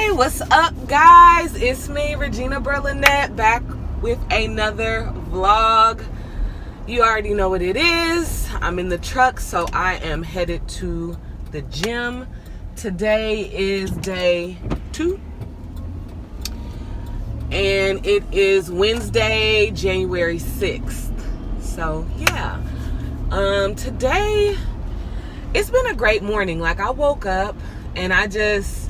Hey, what's up, guys? It's me, Regina Burlynette, back with another vlog. You already know what it is. I'm in the truck, so I am headed to the gym. Today is day 2, and it is Wednesday, January 6th. So, yeah. Today, it's been a great morning. Like, I woke up, and I just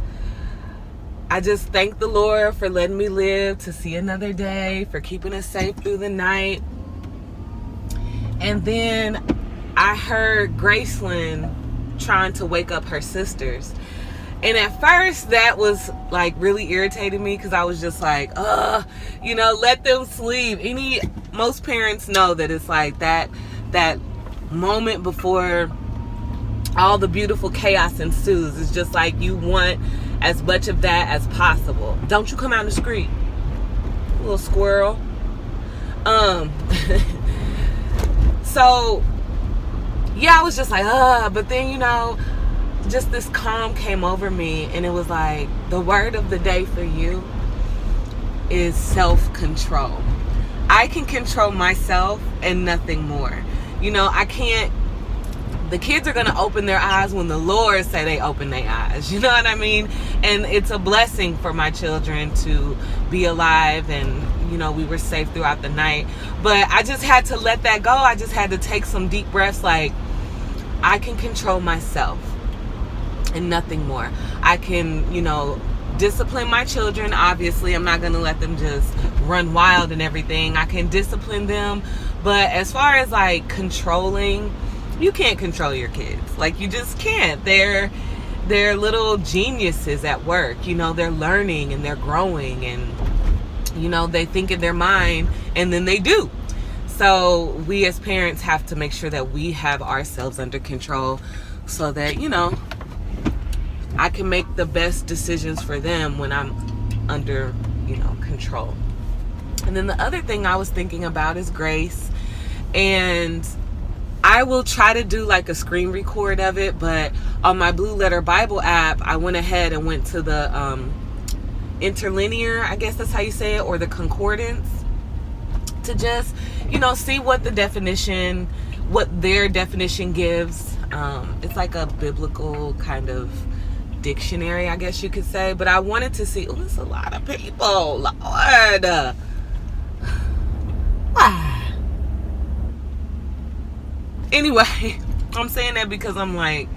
thank the Lord for letting me live to see another day, for keeping us safe through the night. And then I heard Graceland trying to wake up her sisters. And at first that was like really irritating me, because I was just like, let them sleep. Most parents know that it's like that moment before all the beautiful chaos ensues. It's just like you want as much of that as possible. Don't you come out in the street, little squirrel. So yeah, I was just like, but then, just this calm came over me, and it was like, the word of the day for you is self-control. I can control myself and nothing more. The kids are going to open their eyes when the Lord say they open their eyes. You know what I mean? And it's a blessing for my children to be alive, and, we were safe throughout the night. But I just had to let that go. I just had to take some deep breaths. Like, I can control myself and nothing more. I can, discipline my children. Obviously, I'm not going to let them just run wild and everything. I can discipline them. But as far as like controlling, you can't control your kids. Like, you just can't. They're little geniuses at work. They're learning and they're growing, and they think in their mind, and then they do. So we as parents have to make sure that we have ourselves under control, so that I can make the best decisions for them when I'm under control. And then the other thing I was thinking about is Grace, and I will try to do like a screen record of it, but on my Blue Letter Bible app, I went ahead and went to the interlinear, I guess that's how you say it, or the concordance, to just, see what their definition gives. It's like a biblical kind of dictionary, I guess you could say. But I wanted to see, it's a lot of people, Lord. Anyway, I'm saying that because I'm like,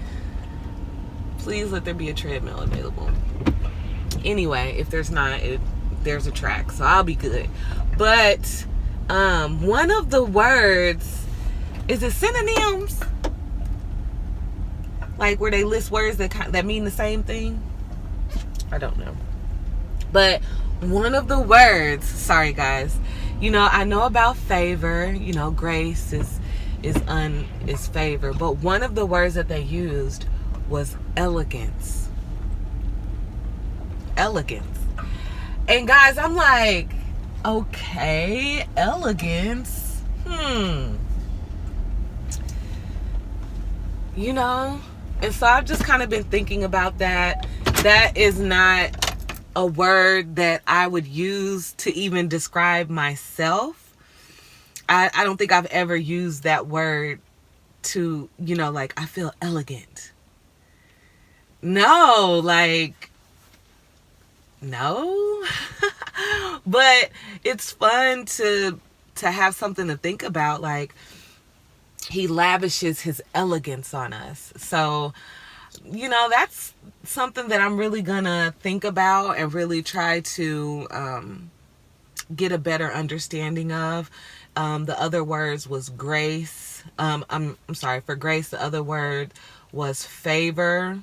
please let there be a treadmill available. Anyway, if there's not, there's a track, so I'll be good. But one of the words, is it synonyms? Like where they list words that mean the same thing? I don't know. But one of the words, sorry guys, I know about favor, grace is favor, but one of the words that they used was elegance. And guys, I'm like, okay, elegance. And so I've just kind of been thinking about that. That is not a word that I would use to even describe myself. I don't think I've ever used that word to, like, I feel elegant. No. But it's fun to have something to think about. Like, he lavishes his elegance on us. So, that's something that I'm really gonna think about and really try to get a better understanding of. The other words was grace. I'm sorry, for grace, the other word was favor.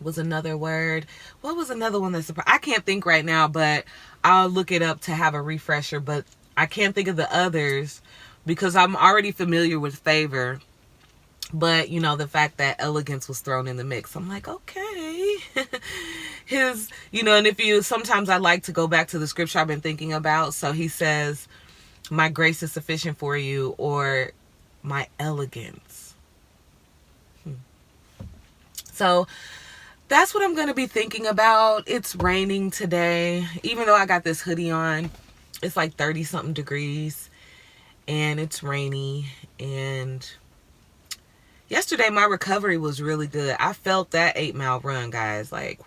Was another word. What was another one that's I can't think right now, but I'll look it up to have a refresher. But I can't think of the others because I'm already familiar with favor. But the fact that elegance was thrown in the mix, I'm like, okay. And sometimes I like to go back to the scripture I've been thinking about. So he says, my grace is sufficient for you, or my elegance. So that's what I'm going to be thinking about. It's raining today. Even though I got this hoodie on, it's like 30 something degrees and it's rainy. And yesterday my recovery was really good. I felt that 8-mile run, guys. Like,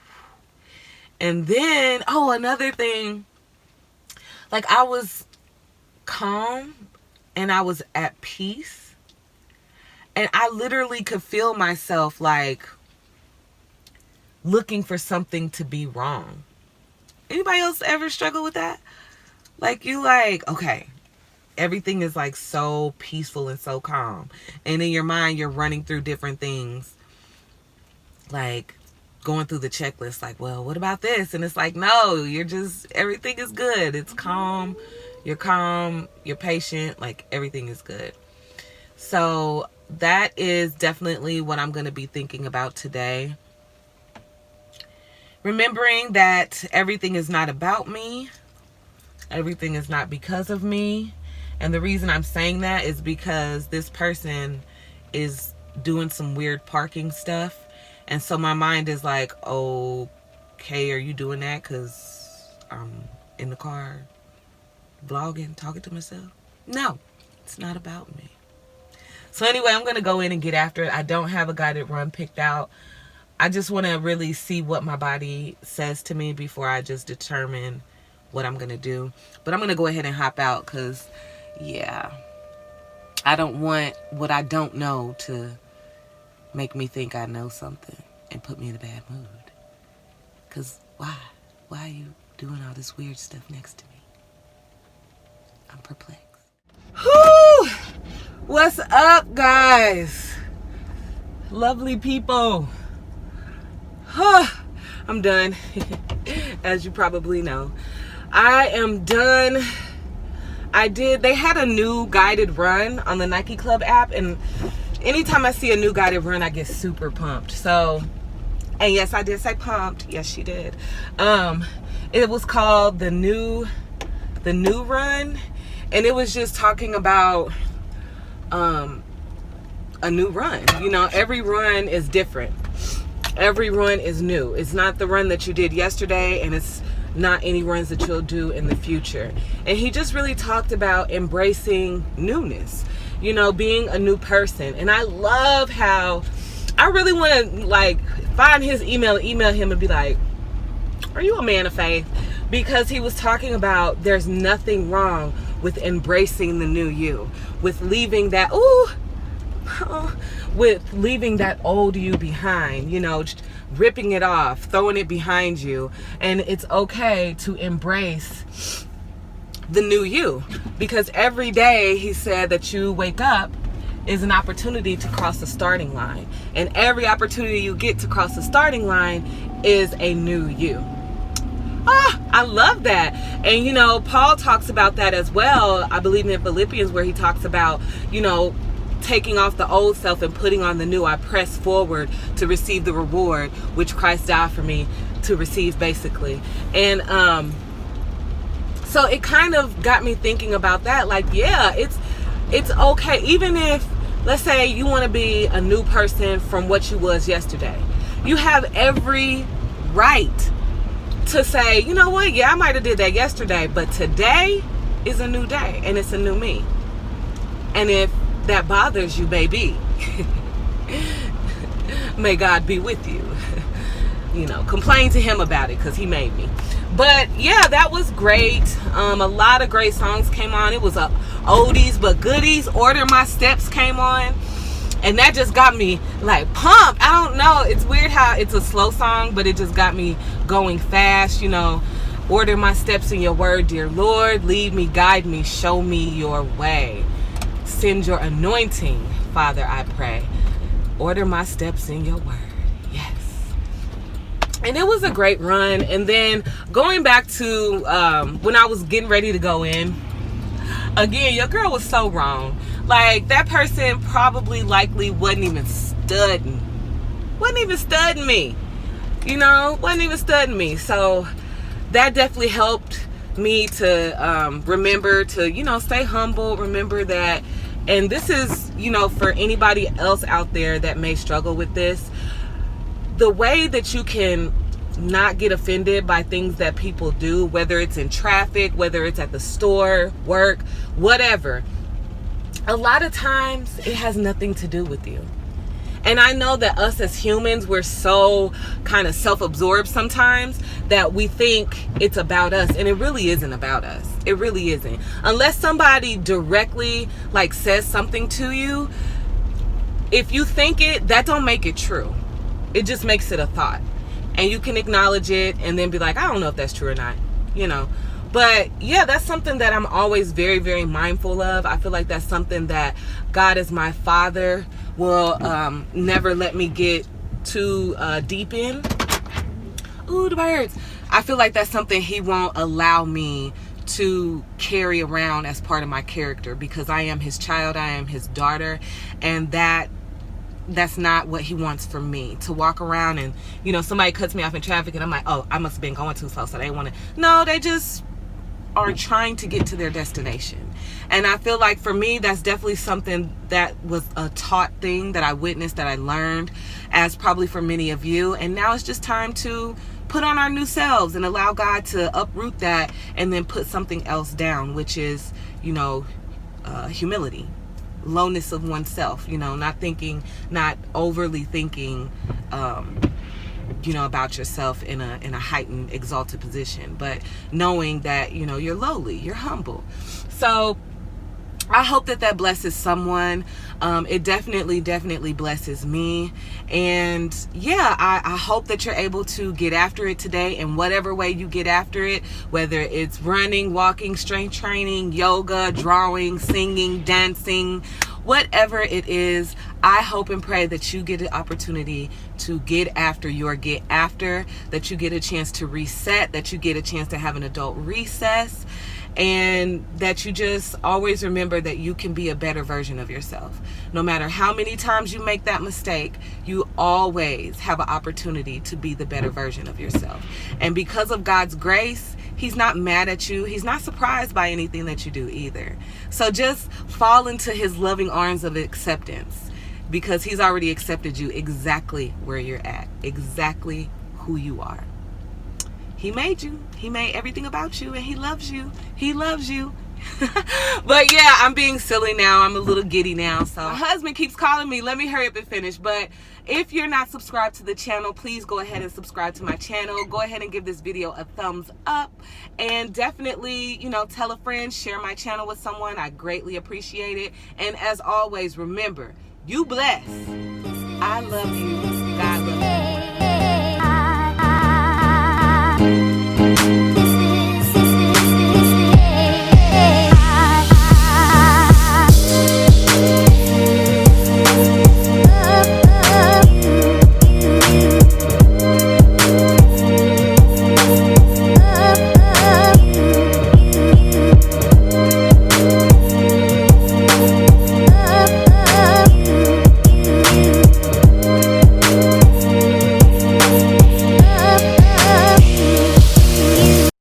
and then, oh, another thing, like I was calm and I was at peace. And I literally could feel myself like looking for something to be wrong. Anybody else ever struggle with that? Like, you like, okay, everything is like so peaceful and so calm. And in your mind, you're running through different things. Like going through the checklist, like, well, what about this? And it's like, no, you're just, everything is good. It's calm. You're patient. Like everything is good. So that is definitely what I'm going to be thinking about today. Remembering that everything is not about me. Everything is not because of me. And the reason I'm saying that is because this person is doing some weird parking stuff. And so my mind is like, okay, are you doing that because I'm in the car vlogging, talking to myself? No, it's not about me. So anyway, I'm going to go in and get after it. I don't have a guided run picked out. I just want to really see what my body says to me before I just determine what I'm going to do. But I'm going to go ahead and hop out because, yeah, I don't want what I don't know to make me think I know something and put me in a bad mood. Because why? Why are you doing all this weird stuff next to me? I'm perplexed. Whew! What's up, guys? Lovely people. I'm done. As you probably know, I am done. They had a new guided run on the Nike Club app, and anytime I see a new guided run, I get super pumped. So, and yes, I did say pumped. Yes, she did. It was called the new run, and it was just talking about a new run. You know, every run is different. Every run is new. It's not the run that you did yesterday, and it's not any runs that you'll do in the future. And he just really talked about embracing newness, you know, being a new person. And I love how I really want to like find his email him and be like, are you a man of faith? Because he was talking about there's nothing wrong with embracing the new you, with leaving that, with leaving that old you behind, you know, just ripping it off, throwing it behind you. And it's okay to embrace the new you, because every day he said that you wake up is an opportunity to cross the starting line, and every opportunity you get to cross the starting line is a new you. I love that. And you know, Paul talks about that as well, I believe in Philippians, where he talks about, you know, taking off the old self and putting on the new. I press forward to receive the reward which Christ died for me to receive, basically. And so it kind of got me thinking about that. Like, yeah, it's okay, even if, let's say, you want to be a new person from what you was yesterday. You have every right to say, you know what, yeah, I might have did that yesterday, but today is a new day and it's a new me. And if that bothers you, baby, may God be with you. You know, complain to him about it because he made me. But yeah, that was great. A lot of great songs came on. It was a oldies but goodies. Order My Steps came on, and that just got me like pumped. I don't know, it's weird how it's a slow song, but it just got me going fast. You know, order my steps in your word, dear Lord. Lead me, guide me, show me your way. Send your anointing, Father, I pray. Order my steps in your word. Yes. And it was a great run. And then going back to when I was getting ready to go in, again, your girl was so wrong. Like, that person probably likely wasn't even studying me. You know, wasn't even studying me. So that definitely helped me to remember to, you know, stay humble. Remember that. And this is, you know, for anybody else out there that may struggle with this, the way that you can not get offended by things that people do, whether it's in traffic, whether it's at the store, work, whatever, a lot of times it has nothing to do with you. And I know that us as humans, we're so kind of self-absorbed sometimes that we think it's about us, and it really isn't about us. It really isn't. Unless somebody directly like says something to you, if you think it, that don't make it true. It just makes it a thought. And you can acknowledge it and then be like, I don't know if that's true or not, you know. But yeah, that's something that I'm always very, very mindful of. I feel like that's something that God as my Father will never let me get too deep in. Ooh, the birds. I feel like that's something He won't allow me to carry around as part of my character, because I am His child, I am His daughter, and that's not what He wants for me, to walk around and, you know, somebody cuts me off in traffic and I'm like, oh, I must have been going too slow, so they want to. No, they just are trying to get to their destination. And I feel like for me, that's definitely something that was a taught thing that I witnessed, that I learned, as probably for many of you. And now it's just time to put on our new selves and allow God to uproot that and then put something else down, which is, you know, humility, lowness of oneself, you know, not overly thinking, you know, about yourself in a heightened, exalted position, but knowing that, you know, you're lowly, you're humble. So I hope that blesses someone. It definitely blesses me. And yeah, I hope that you're able to get after it today in whatever way you get after it, whether it's running, walking, strength training, yoga, drawing, singing, dancing, whatever it is. I hope and pray that you get an opportunity to get after your get after, that you get a chance to reset, that you get a chance to have an adult recess, and that you just always remember that you can be a better version of yourself. No matter how many times you make that mistake, you always have an opportunity to be the better version of yourself. And because of God's grace, He's not mad at you. He's not surprised by anything that you do either. So just fall into His loving arms of acceptance, because He's already accepted you exactly where you're at, exactly who you are. He made you. He made everything about you, and He loves you. He loves you. But yeah, I'm being silly now. I'm a little giddy now. So my husband keeps calling me. Let me hurry up and finish. But if you're not subscribed to the channel, please go ahead and subscribe to my channel. Go ahead and give this video a thumbs up. And definitely, you know, tell a friend, share my channel with someone. I greatly appreciate it. And as always, remember, you blessed. I love you.